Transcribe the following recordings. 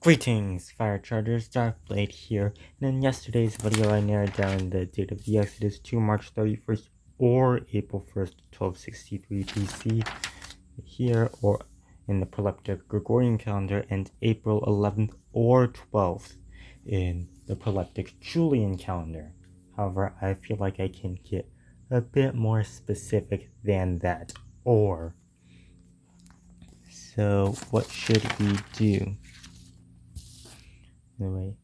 Greetings, Fire Chargers, Darkblade here, and in yesterday's video I narrowed down the date of the Exodus to March 31st or April 1st, 1263 BC here, or in the Proleptic Gregorian calendar, and April 11th or 12th in the Proleptic Julian calendar. However, I feel like I can get a bit more specific than that, or. So, what should we do? Anyway,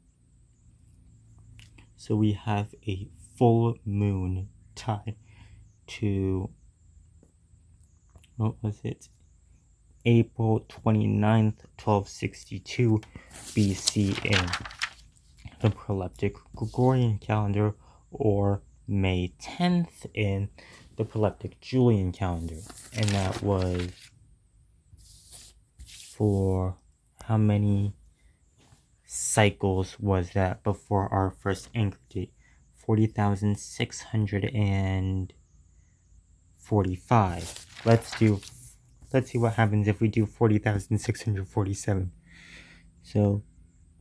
so we have a full moon tied to, what was it? April 29th, 1262 BC in the Proleptic Gregorian calendar, or May 10th in the Proleptic Julian calendar. And that was for how many cycles was that before our first anchor date? 40,645. Let's see what happens if we do 40,647. So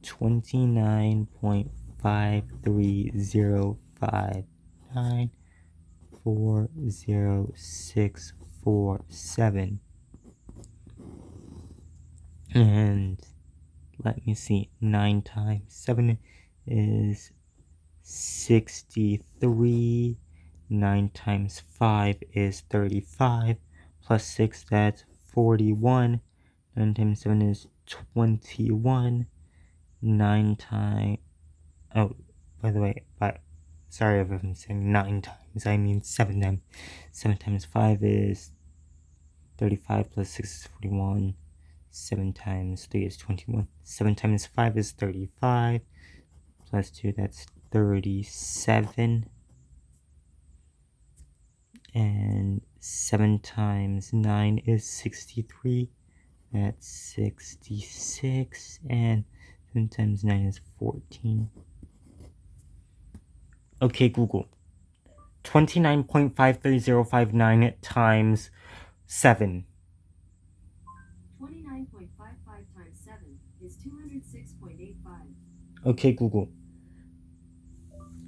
29.5305940,647. And let me see, 9 times 7 is 63. 9 times 5 is 35. Plus 6, that's 41. 9 times 7 is 21. 9 times... Oh, by the way, sorry if I'm saying 9 times. I mean 7 times. 7 times 5 is 35, plus 6 is 41. 7 times 3 is 21. 7 times 5 is 35. Plus 2, that's 37. And 7 times 9 is 63. That's 66. And 7 times 9 is 14. Okay, Google. 29.53059 times 7. 29.55 times 7 is 206.85. Okay, Google.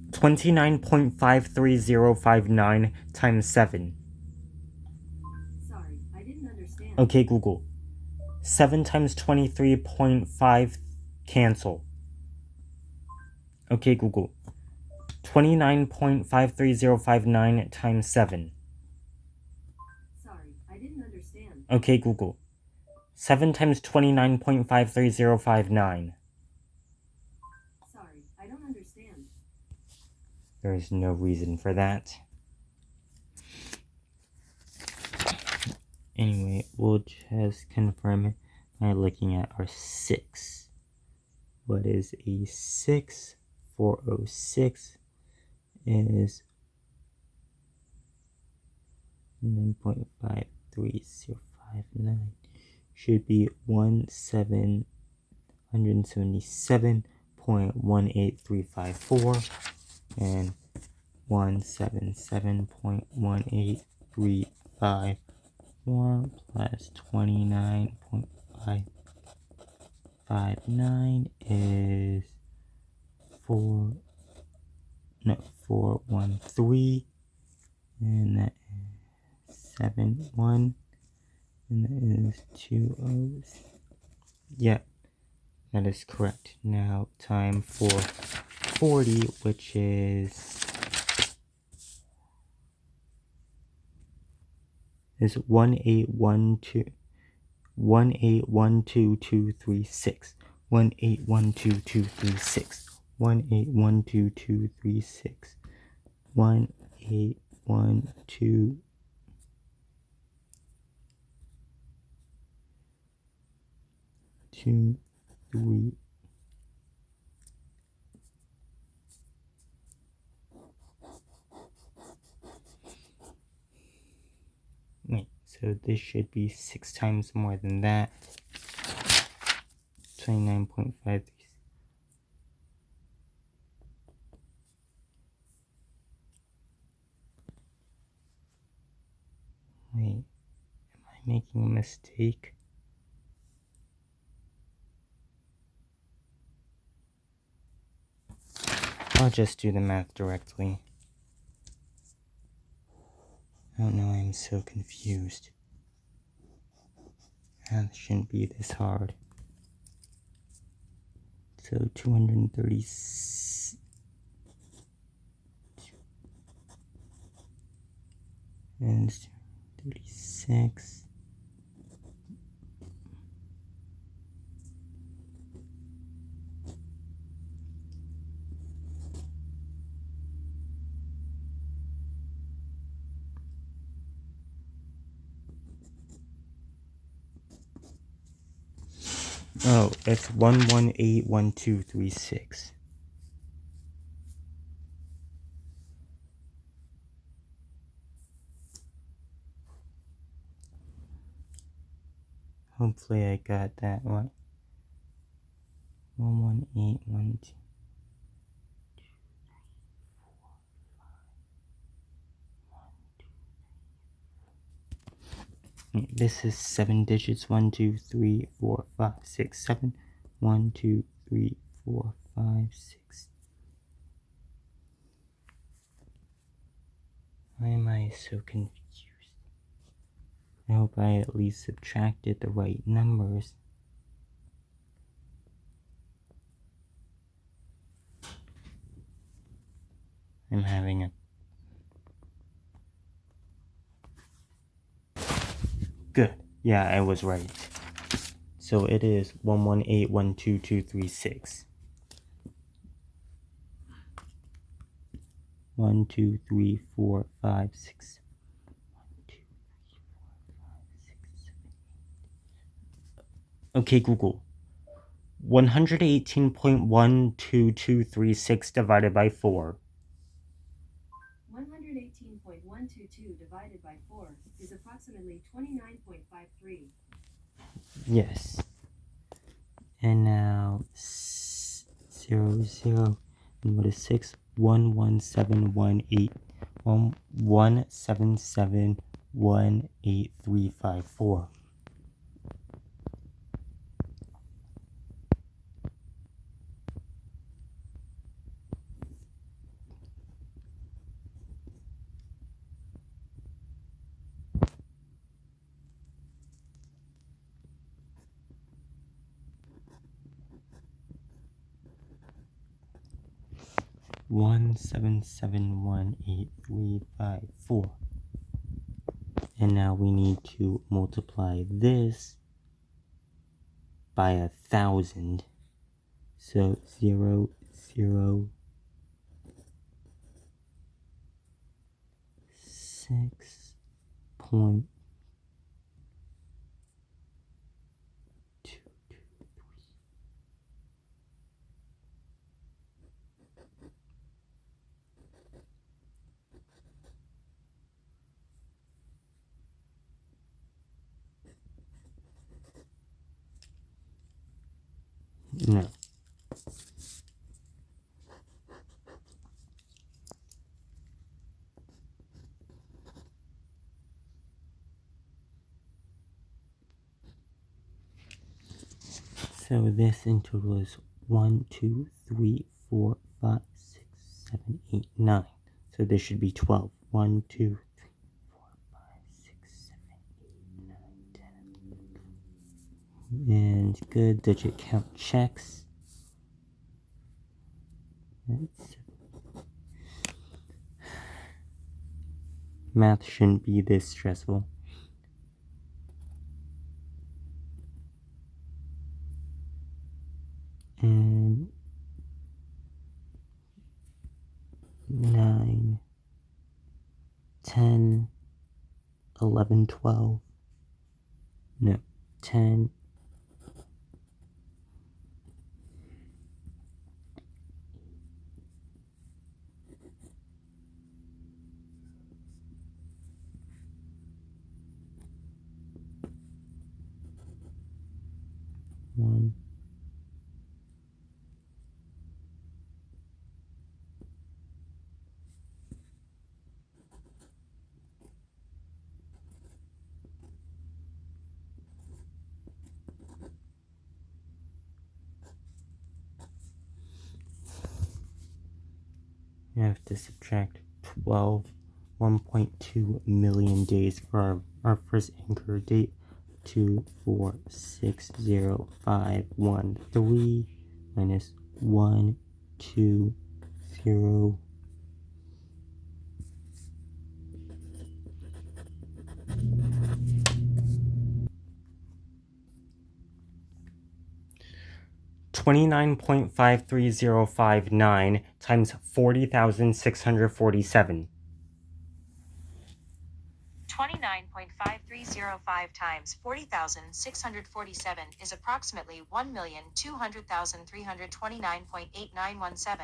29.53059 times 7. Sorry, I didn't understand. Okay, Google. 7 times 23.5 cancel. Okay, Google. 29.53059 times 7. Sorry, I didn't understand. Okay, Google. 7 times 29.53059. Sorry, I don't understand. There is no reason for that. Anyway, we'll just confirm it by looking at our 6. What is a 6? 406 is 9.53059. Should be 177.18354 and 177.18354 plus 29.559 is 413, and that is 71, and that is 20. Yeah, that is correct. Now time for 40, which is 1812236. 1812236. 1812236. 18122. Wait, so this should be 6 times more than that. 29.5. Wait, am I making a mistake? I'll just do the math directly. Oh no, I'm so confused. Math shouldn't be this hard. So 230 and 36. Oh, it's 1181236. Hopefully I got that right. 11812. This is 7 digits. 1, 2, 3, 4, 5, 6, 7. 1, 2, 3, 4, 5, 6. Why am I so confused? I hope I at least subtracted the right numbers. I'm having a... Good. Yeah, I was right. So it is 118122236. 1, 2, 3, 4, 5, 6. 1, 2, 3, 4, 5, 6, 7. Okay, Google. 118.12236 divided by 4. 118.122 divided by 4 is approximately 29.53. Yes. And now 0, 0. And what is 6? 11718. 1771834. One seven seven one eight three five four. And now we need to multiply this by 1,000. So 0, 0, 6.223. No. So this in total is 1, 2, 3, 4, 5, 6, 7, 8, 9. So this should be 12. 1, 2, 3, 4, 5, 6, 7, 8, 9, 10. And good digit count checks. Math shouldn't be this stressful. And 9, 10, 11, 12. No, 10. One. have to subtract 12, 1.2 million days for our first anchor date. 2460513 minus 120. 29.53059 times 40,647. 29.5305 times 40,647 is approximately 1,200,329.8917.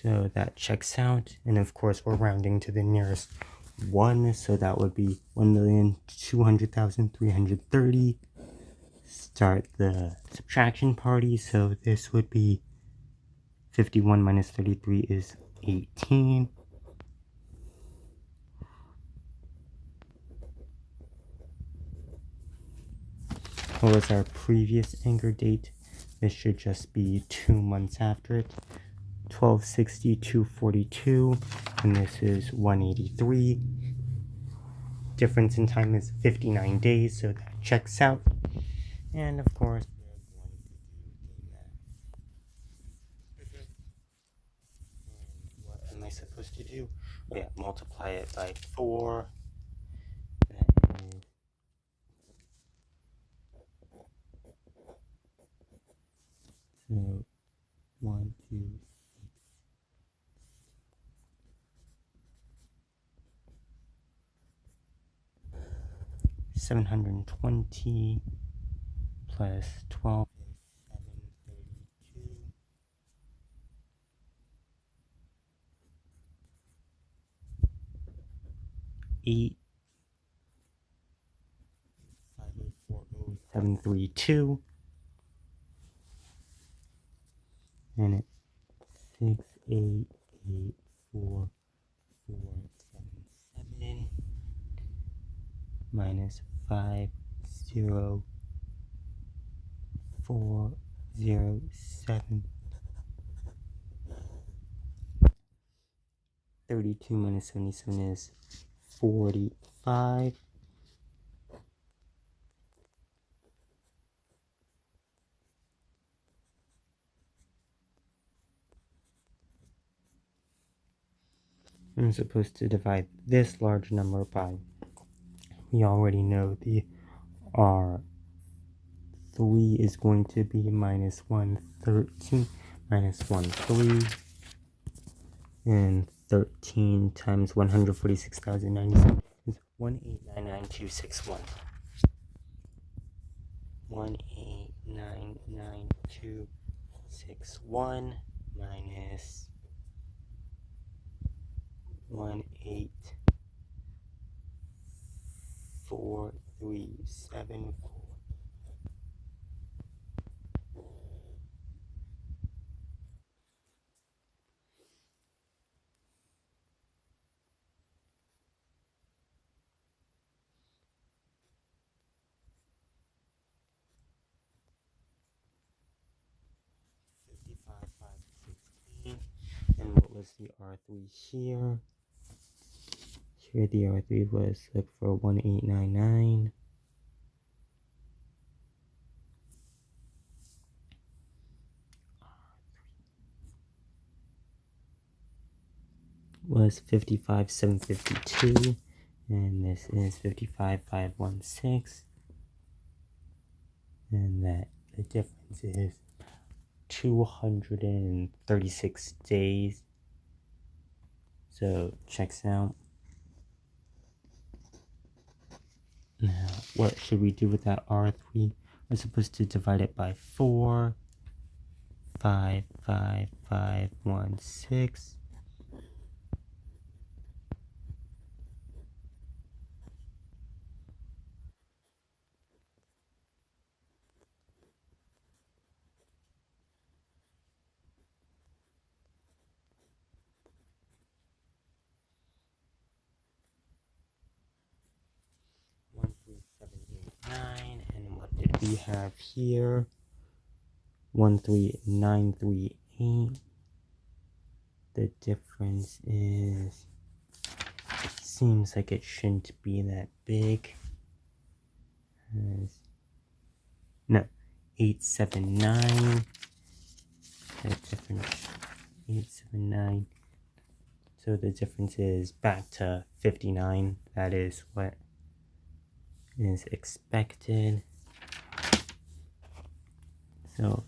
So that checks out, and of course we're rounding to the nearest 1, so that would be 1,200,330. Start the subtraction party, so this would be 51 minus 33 is 18. What was our previous anchor date? This should just be 2 months after it. 1260, 242, and this is 183. Difference in time is 59 days, so that checks out. And of course, we're going to do the math. And what am I supposed to do? Oh yeah, multiply it by 4. That is 1, 2, 720 plus 12 is 732. 8 5840732, and it's 6884477 minus 50407. 32 minus 77 is 45. I'm supposed to divide this large number by, we already know the R3 is going to be minus 113 minus 13, and 13 times 146,097 is 1899261. 1899261 minus 18437. And what was the R3 here? Here the R3 was, look for 1899. Was 55,752, and this is 55,516, and that the difference is 236 days. So checks out. Now, what should we do with that R3? We're supposed to divide it by 4. 55516. And what did we have here? 13938. the difference is, seems like it shouldn't be that big. No, 879. The difference, 879. So the difference is back to 59. That is what is expected. So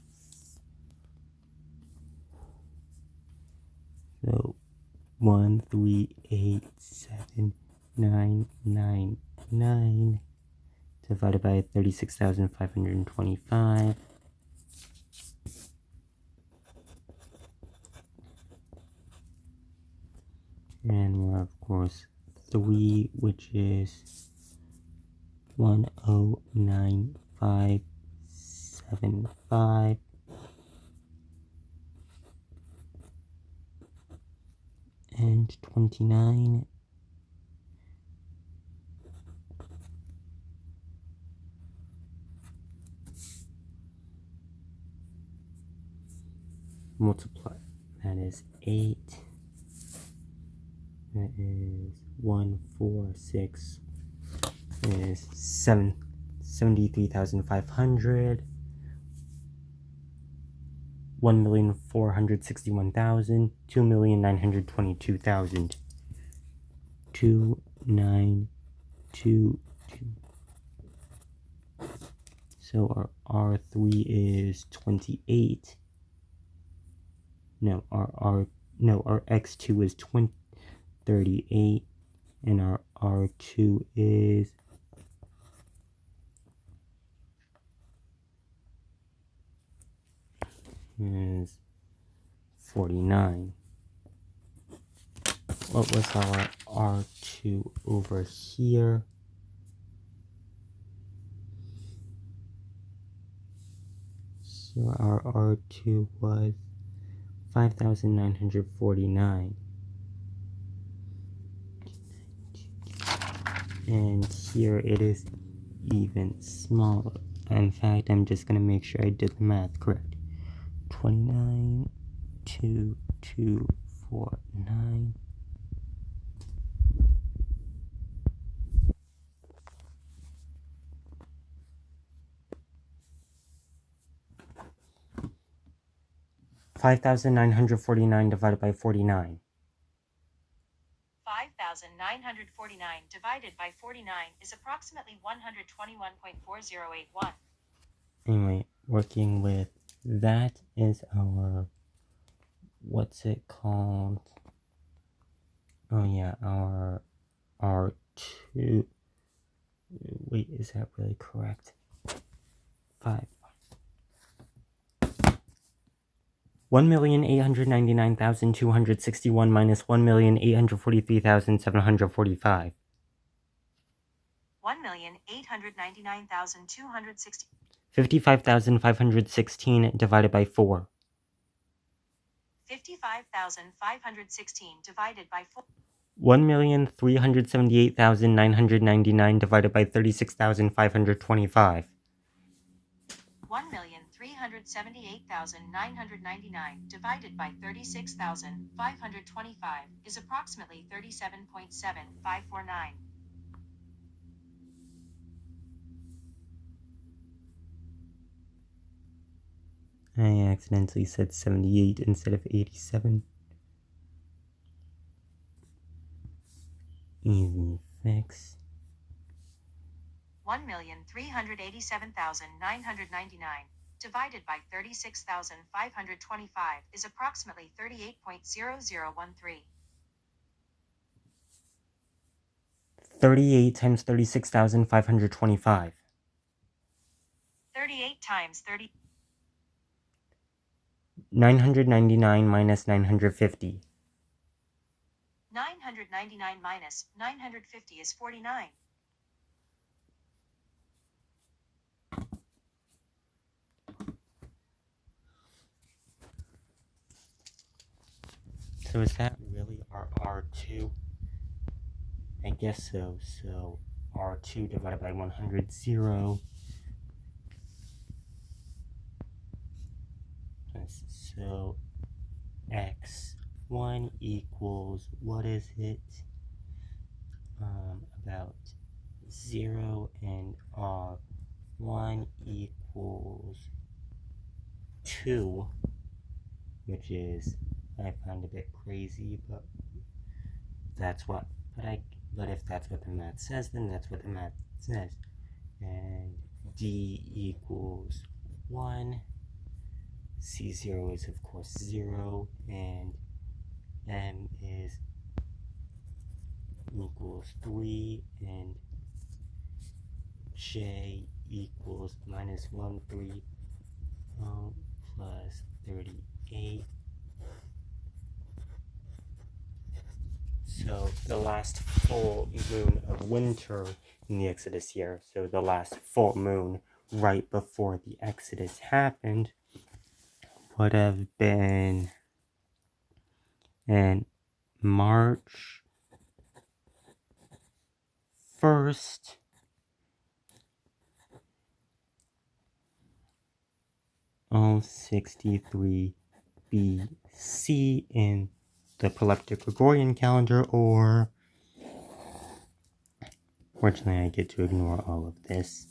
1387999 divided by 36,525. And we're of course 3, which is 109575. And 29. Multiply. That is 8. That is 146. That is 73,500. 1,461,000. 2,922,000. 2922. So our R3 is 28. No, our X2 is 38, and our R2 is 49. What was our R2 over here? So our R2 was 5,949. And here it is even smaller. In fact, I'm just gonna make sure I did the math correct. 292249. $5,949 divided by 49. 5,949 divided by 49 is approximately 121.4081. Anyway, working with that is our, what's it called? Oh yeah, our R2. Wait, is that really correct? 5. 1,899,261 minus 1,843,745. 1,899,260. 55,516 divided by 4. 55,516 divided by 4. 1,378,999 divided by 36,525. 1,378,999 divided by 36,525 is approximately 37.7549. I accidentally said 78 instead of 87. Easy fix. 1,387,999 divided by 36,525 is approximately 38.0013. 38 times 36,525. 38 times 30. 999 minus 950. 999 minus 950 is 49. So is that really our R2? I guess so. So R2 divided by 100, 0. So X 1 equals, what is it? About 0 and R1 equals 2, which is, I find a bit crazy, but that's what, but if that's what the math says, then that's what the math says. And D equals 1, C0 is of course 0, and M is equals 3, and J equals minus 1, 3, plus 38. So the last full moon of winter in the Exodus year, so the last full moon right before the Exodus happened, would have been in March 1st, of 63 BC in the Proleptic Gregorian calendar, or fortunately I get to ignore all of this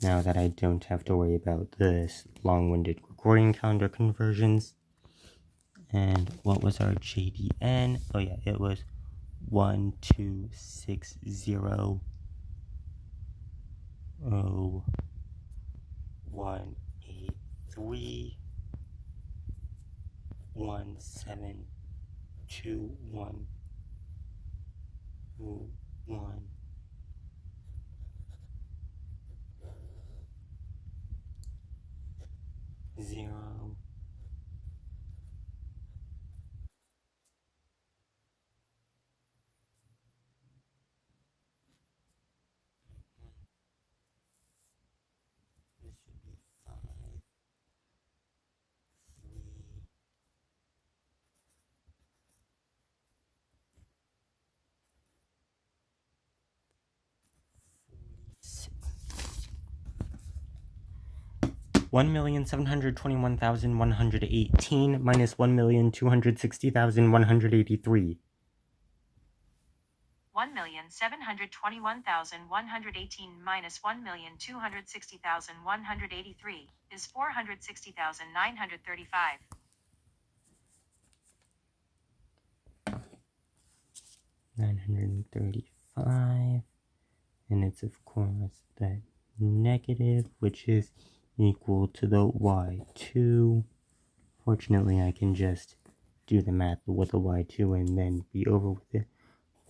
now that I don't have to worry about this long-winded Gregorian calendar conversions. And what was our JDN? Oh yeah, it was 120183172101 This should be 5, 3, 1,721,118 minus 1,260,183. 1,721,118 minus 1,260,183 is 460,935. 935, and it's of course the negative, which is equal to the y2. Fortunately, I can just do the math with the y2 and then be over with it.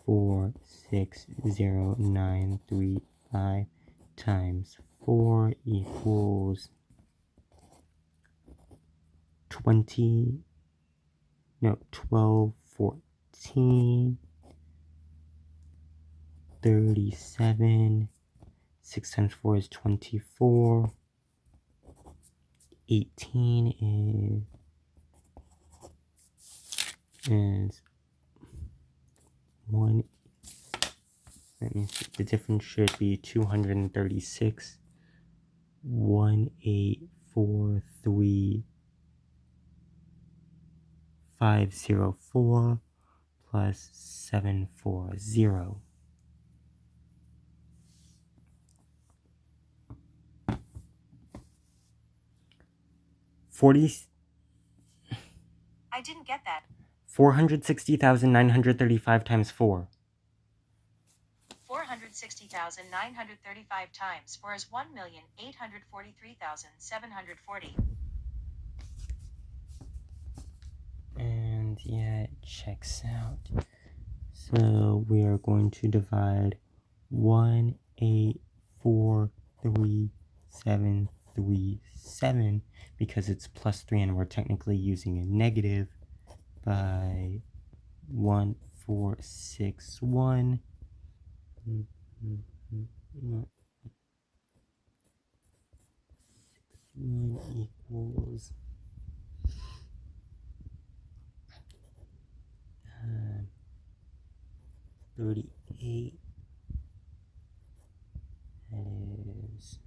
460,935 times 4 equals 12, 14, 37, 6 times 4 is 24, 18 is 1, that means the difference should be 236, 1843504 plus 740. I didn't get that. 460,935 times 4. 460,935 times 4 is 1,843,740. And yeah, it checks out. So we are going to divide 1843737 because it's plus 3 and we're technically using a negative by 1461. 61 equals 38. That is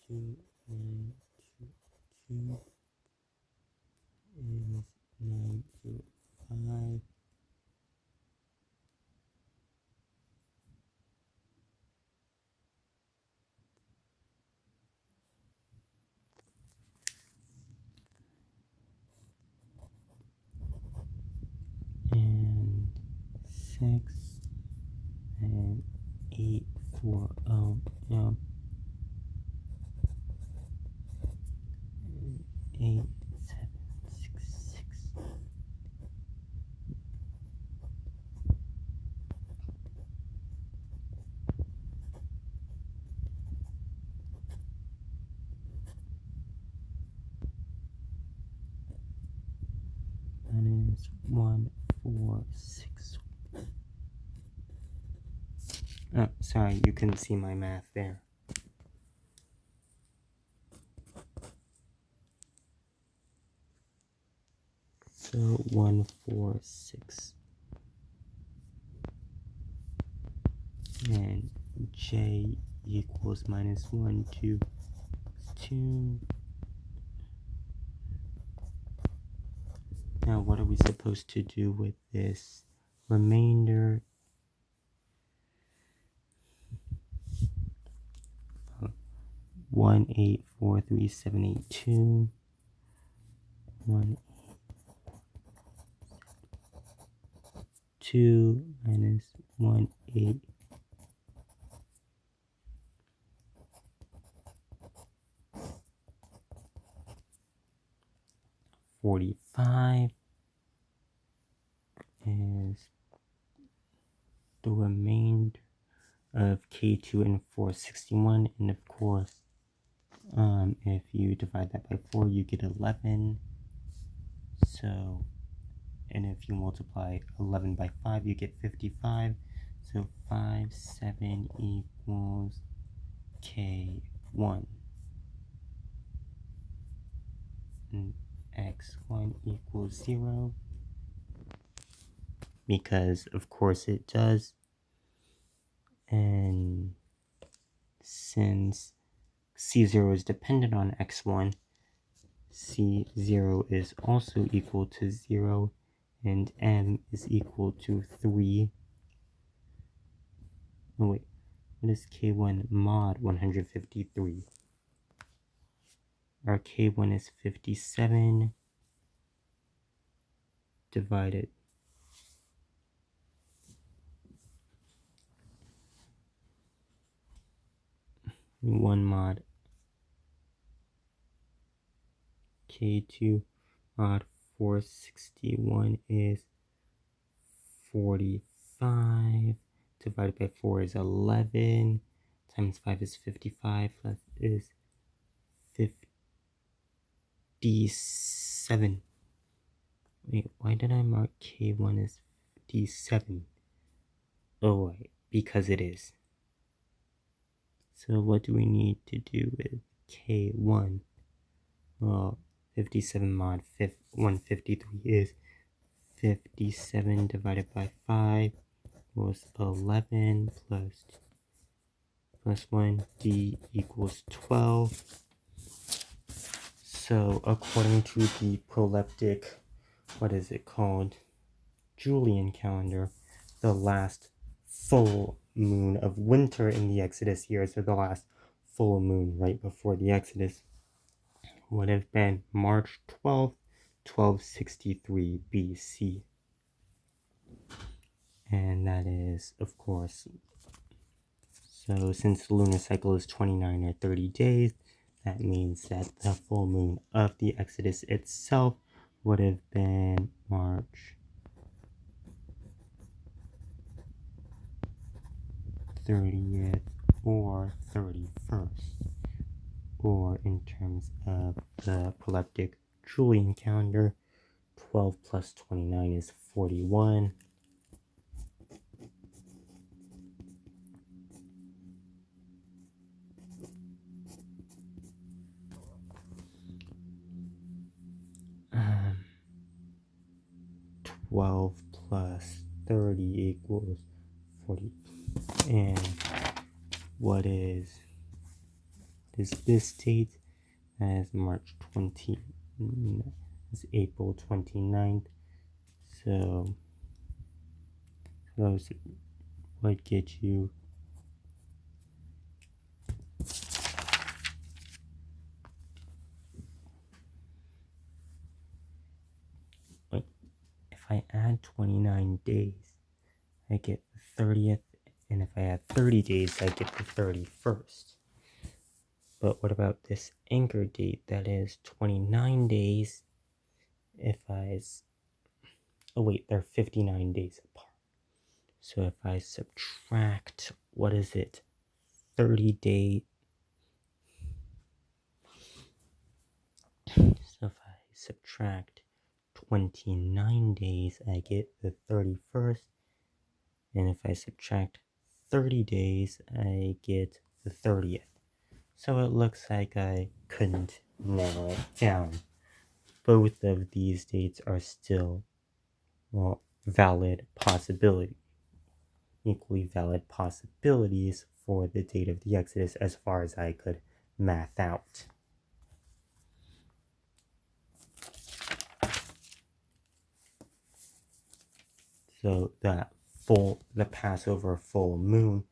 2922. 6 and 840 8766. That is 146. Oh, sorry, you couldn't see my math there. So 146. And J equals -1, 2, 2. Now, what are we supposed to do with this remainder? 1843782. 182 minus 18. 45 is the remainder of K2 and 461, and of course, if you divide that by 4, you get 11. So, and if you multiply 11 by 5, you get 55. So 5, 7 equals K1. And X1 equals 0. Because, of course, it does. And since C0 is dependent on X1, C0 is also equal to 0, and M is equal to 3. Oh wait, what is K1 mod 153? Our K1 is 57 divided 1 mod K2 mod 461 is 45 divided by 4 is 11 times 5 is 55 plus is 57. Wait, why did I mark K1 as 57? Oh, wait, because it is. So what do we need to do with K1? Well, 57 mod 153 is 57 divided by 5 was 11 plus 1, D equals 12. So according to the proleptic, what is it called? Julian calendar, the last full moon of winter in the Exodus years, or the last full moon right before the Exodus, would have been March 12th, 1263 BC. And that is, of course, so since the lunar cycle is 29 or 30 days, that means that the full moon of the Exodus itself would have been March 30th or 31st, or in terms of the proleptic Julian calendar, 12 plus 29 is 41. Um, 12 plus 30 equals 40. And what is this date? As March 20, it's April 29th. So those would get you if I add 29 days, I get the 30th, and if I add 30 days, I get the 31st. But what about this anchor date that is 29 days? Oh wait, they're 59 days apart. So if I subtract, what is it, 30 days. So if I subtract 29 days, I get the 31st. And if I subtract 30 days, I get the 30th. So it looks like I couldn't narrow it down. Both of these dates are still, well, valid possibility. Equally valid possibilities for the date of the Exodus as far as I could math out. So the Passover full moon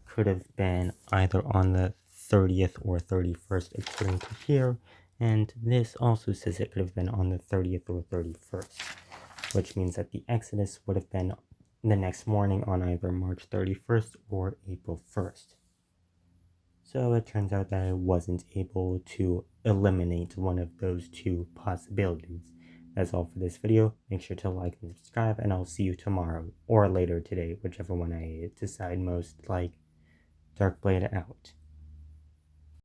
could have been either on the 30th or 31st according to here, and this also says it could have been on the 30th or 31st, which means that the Exodus would have been the next morning on either March 31st or April 1st. So it turns out that I wasn't able to eliminate one of those two possibilities. That's all for this video. Make sure to like and subscribe, and I'll see you tomorrow or later today, whichever one I decide most like. Darkblade out.